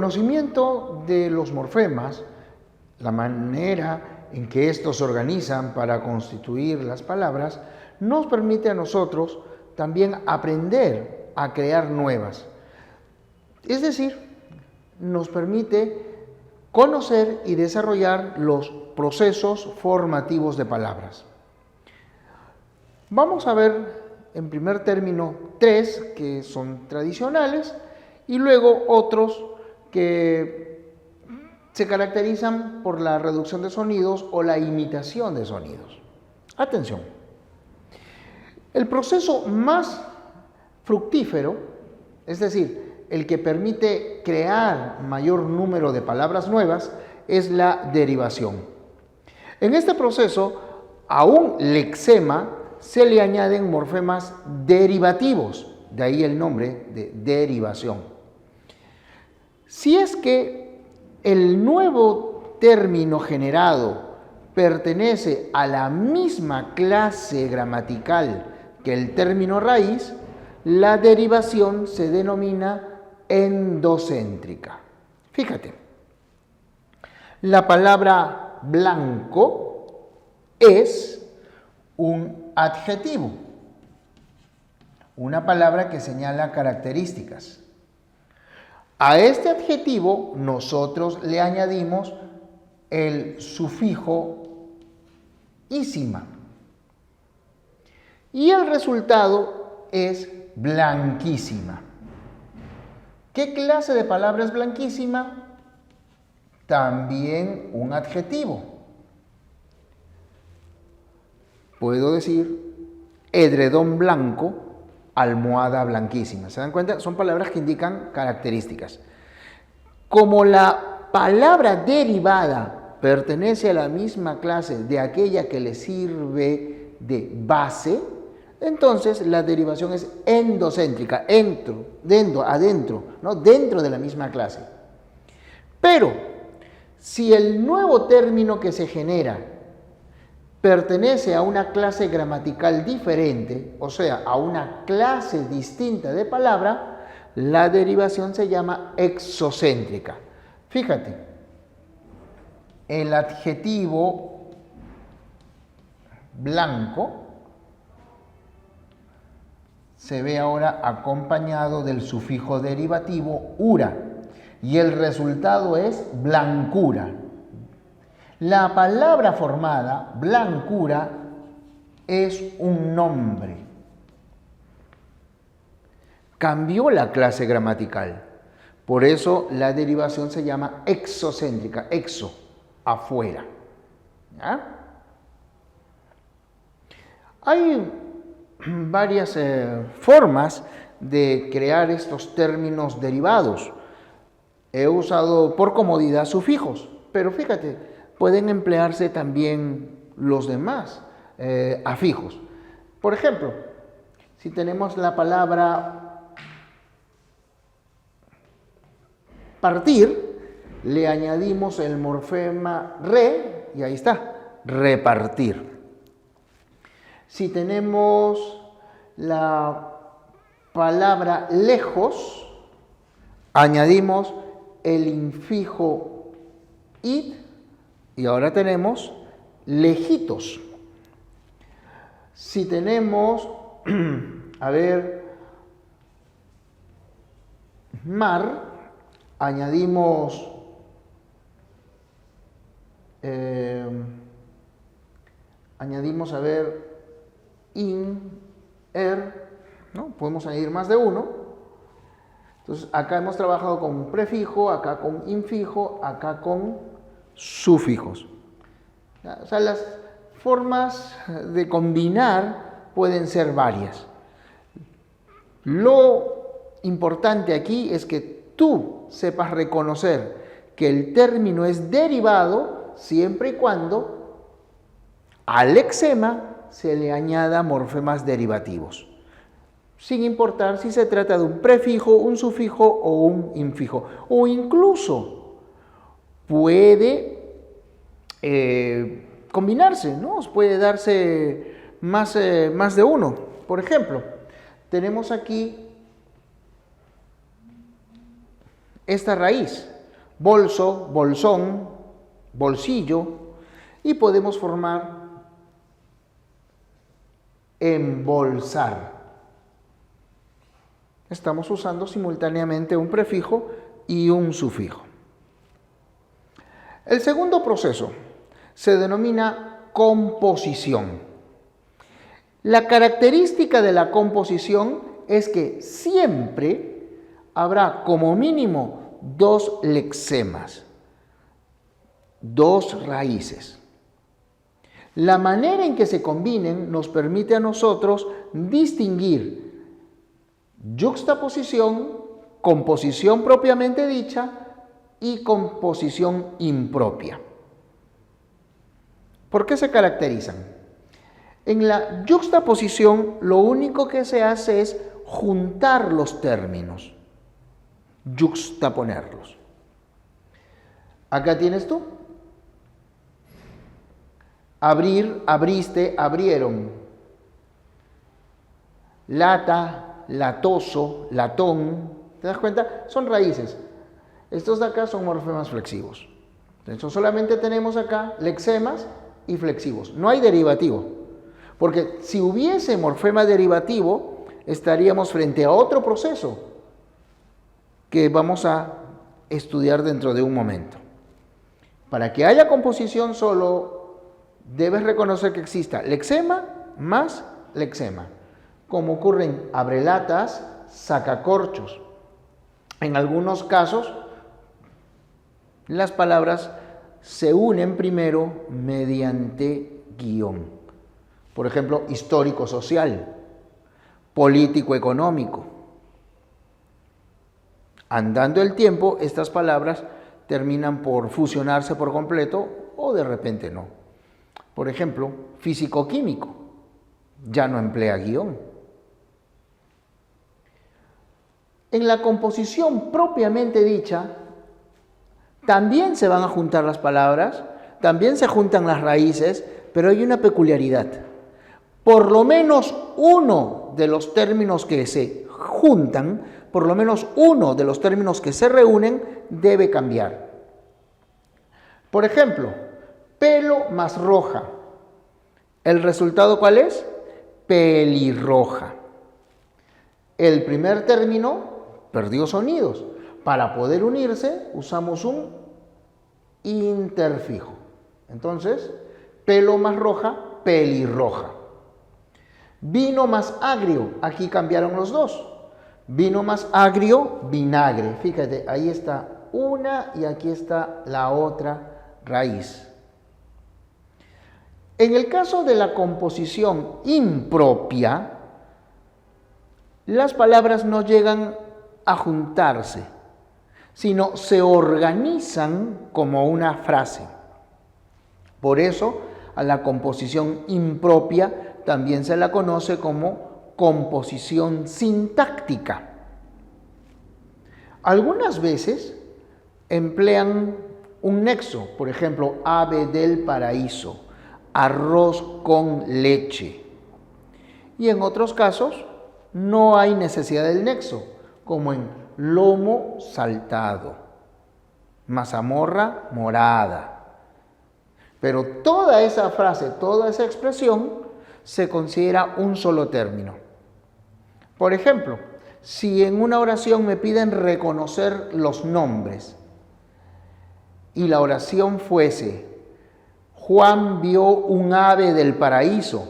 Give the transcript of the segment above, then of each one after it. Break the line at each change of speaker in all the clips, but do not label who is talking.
conocimiento de los morfemas, la manera en que estos se organizan para constituir las palabras, nos permite a nosotros también aprender a crear nuevas. Es decir, nos permite conocer y desarrollar los procesos formativos de palabras. Vamos a ver en primer término 3 que son tradicionales y luego otros que se caracterizan por la reducción de sonidos o la imitación de sonidos. Atención. El proceso más fructífero, es decir, el que permite crear mayor número de palabras nuevas, es la derivación. En este proceso, a un lexema se le añaden morfemas derivativos, de ahí el nombre de derivación. Si es que el nuevo término generado pertenece a la misma clase gramatical que el término raíz, la derivación se denomina endocéntrica. Fíjate, la palabra blanco es un adjetivo, una palabra que señala características. A este adjetivo nosotros le añadimos el sufijo ísima y el resultado es blanquísima. ¿Qué clase de palabra es blanquísima? También un adjetivo. Puedo decir edredón blanco, almohada blanquísima. ¿Se dan cuenta? Son palabras que indican características. Como la palabra derivada pertenece a la misma clase de aquella que le sirve de base, entonces la derivación es endocéntrica, adentro, ¿no? Dentro de la misma clase. Pero si el nuevo término que se genera pertenece a una clase gramatical diferente, o sea, a una clase distinta de palabra, la derivación se llama exocéntrica. Fíjate, el adjetivo blanco se ve ahora acompañado del sufijo derivativo ura y el resultado es blancura. La palabra formada, blancura, es un nombre. Cambió la clase gramatical. Por eso la derivación se llama exocéntrica, exo, afuera. ¿Ya? Hay varias formas de crear estos términos derivados. He usado por comodidad sufijos, pero fíjate, pueden emplearse también los demás afijos. Por ejemplo, si tenemos la palabra partir, le añadimos el morfema re y ahí está, repartir. Si tenemos la palabra lejos, añadimos el infijo id y ahora tenemos lejitos. Si tenemos, mar, añadimos in, ¿no? Podemos añadir más de uno. Entonces, acá hemos trabajado con prefijo, acá con infijo, acá con sufijos. O sea, las formas de combinar pueden ser varias. Lo importante aquí es que tú sepas reconocer que el término es derivado siempre y cuando al lexema se le añada morfemas derivativos, sin importar si se trata de un prefijo, un sufijo o un infijo, o incluso puede combinarse, ¿no? Puede darse más de uno. Por ejemplo, tenemos aquí esta raíz, bolso, bolsón, bolsillo, y podemos formar embolsar. Estamos usando simultáneamente un prefijo y un sufijo. El segundo proceso se denomina composición. La característica de la composición es que siempre habrá como mínimo dos lexemas, dos raíces. La manera en que se combinen nos permite a nosotros distinguir yuxtaposición, composición propiamente dicha y composición impropia. ¿Por qué se caracterizan? En la yuxtaposición lo único que se hace es juntar los términos, yuxtaponerlos. Acá tienes tú. Abrir, abriste, abrieron. Lata, latoso, latón. ¿Te das cuenta? Son raíces. Estos de acá son morfemas flexivos. Entonces solamente tenemos acá lexemas y flexivos. No hay derivativo. Porque si hubiese morfema derivativo, estaríamos frente a otro proceso que vamos a estudiar dentro de un momento. Para que haya composición solo debes reconocer que exista lexema más lexema, como ocurre en abrelatas, sacacorchos. En algunos casos, las palabras se unen primero mediante guión. Por ejemplo, histórico-social, político-económico. Andando el tiempo, estas palabras terminan por fusionarse por completo o de repente no. Por ejemplo, físico-químico, ya no emplea guión. En la composición propiamente dicha, también se van a juntar las palabras, también se juntan las raíces, pero hay una peculiaridad. Por lo menos uno de los términos que se juntan, por lo menos uno de los términos que se reúnen, debe cambiar. Por ejemplo, pelo más roja. ¿El resultado cuál es? Pelirroja. El primer término perdió sonidos. Para poder unirse, usamos un interfijo. Entonces, pelo más roja, pelirroja. Vino más agrio, aquí cambiaron los dos. Vino más agrio, vinagre. Fíjate, ahí está una y aquí está la otra raíz. En el caso de la composición impropia, las palabras no llegan a juntarse, sino se organizan como una frase. Por eso, a la composición impropia también se la conoce como composición sintáctica. Algunas veces emplean un nexo, por ejemplo, ave del paraíso, arroz con leche. Y en otros casos no hay necesidad del nexo, como en lomo saltado, mazamorra morada. Pero toda esa frase, toda esa expresión se considera un solo término. Por ejemplo, si en una oración me piden reconocer los nombres y la oración fuese Juan vio un ave del paraíso,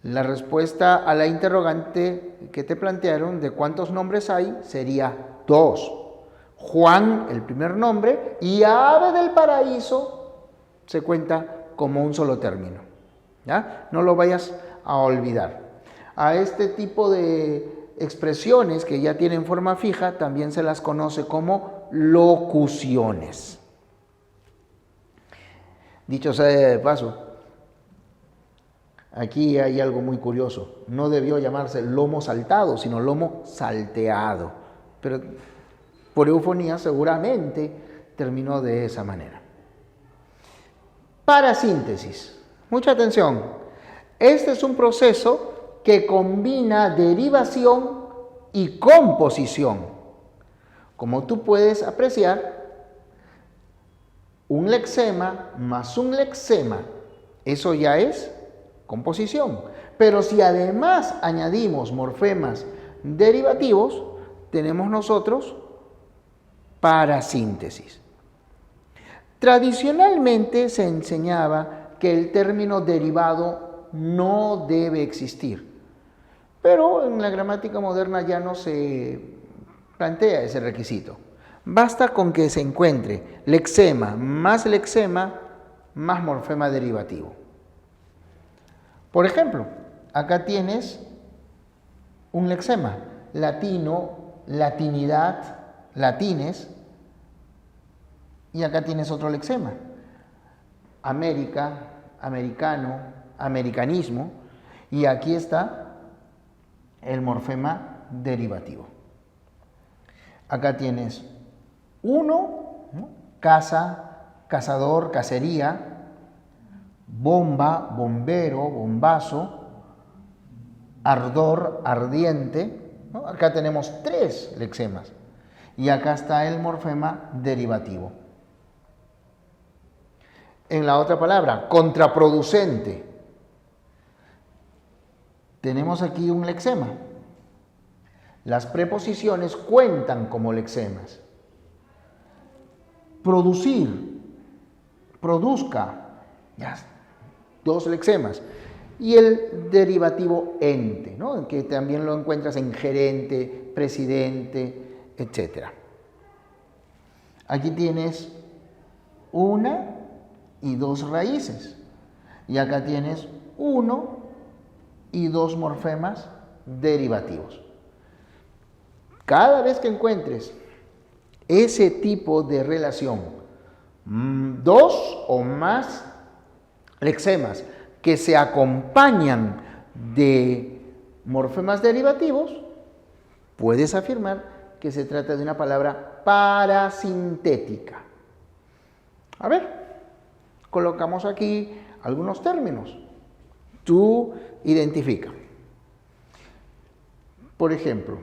la respuesta a la interrogante que te plantearon de cuántos nombres hay sería 2. Juan, el primer nombre, y ave del paraíso se cuenta como un solo término. ¿Ya? No lo vayas a olvidar. A este tipo de expresiones que ya tienen forma fija también se las conoce como locuciones. Dicho sea de paso, aquí hay algo muy curioso. No debió llamarse lomo saltado, sino lomo salteado. Pero por eufonía seguramente terminó de esa manera. Para síntesis, mucha atención. Este es un proceso que combina derivación y composición. Como tú puedes apreciar, un lexema más un lexema, eso ya es composición. Pero si además añadimos morfemas derivativos, tenemos nosotros parasíntesis. Tradicionalmente se enseñaba que el término derivado no debe existir, pero en la gramática moderna ya no se plantea ese requisito. Basta con que se encuentre lexema más morfema derivativo. Por ejemplo, acá tienes un lexema, latino, latinidad, latines, y acá tienes otro lexema, América, americano, americanismo, y aquí está el morfema derivativo. Acá tienes uno, ¿no? Casa, cazador, cacería, bomba, bombero, bombazo, ardor, ardiente, ¿no? Acá tenemos 3 lexemas y acá está el morfema derivativo. En la otra palabra, contraproducente, tenemos aquí un lexema. Las preposiciones cuentan como lexemas. Producir, produzca, ya, 2 lexemas. Y el derivativo ente, ¿no? Que también lo encuentras en gerente, presidente, etc. Aquí tienes 1 y 2 raíces. Y acá tienes 1 y 2 morfemas derivativos. Cada vez que encuentres ese tipo de relación, 2 o más lexemas que se acompañan de morfemas derivativos, puedes afirmar que se trata de una palabra parasintética. A ver, colocamos aquí algunos términos. Tú identifica. Por ejemplo,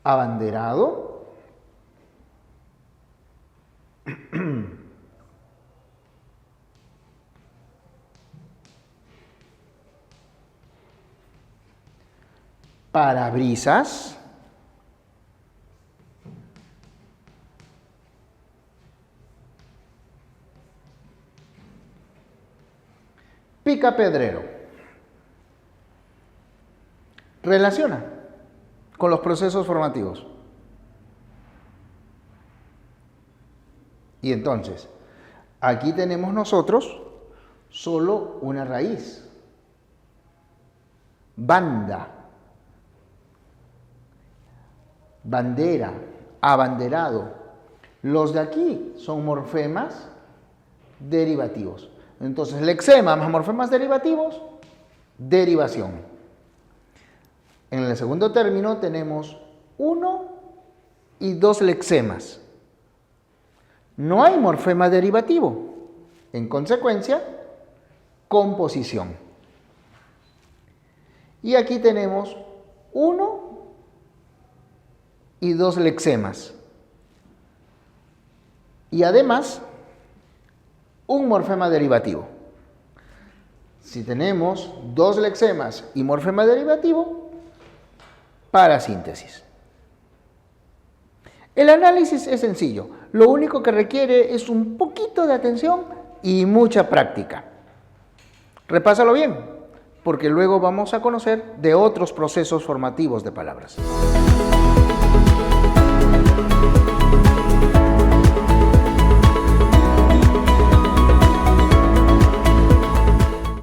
abanderado, parabrisas, picapedrero. Relaciona con los procesos formativos. Y entonces, aquí tenemos nosotros solo una raíz. Banda, bandera, abanderado. Los de aquí son morfemas derivativos. Entonces, lexema más morfemas derivativos, derivación. En el segundo término tenemos 1 y 2 lexemas. No hay morfema derivativo. En consecuencia, composición. Y aquí tenemos 1 y 2 lexemas. Y además, un morfema derivativo. Si tenemos 2 lexemas y morfema derivativo, parasíntesis. El análisis es sencillo. Lo único que requiere es un poquito de atención y mucha práctica. Repásalo bien, porque luego vamos a conocer de otros procesos formativos de palabras.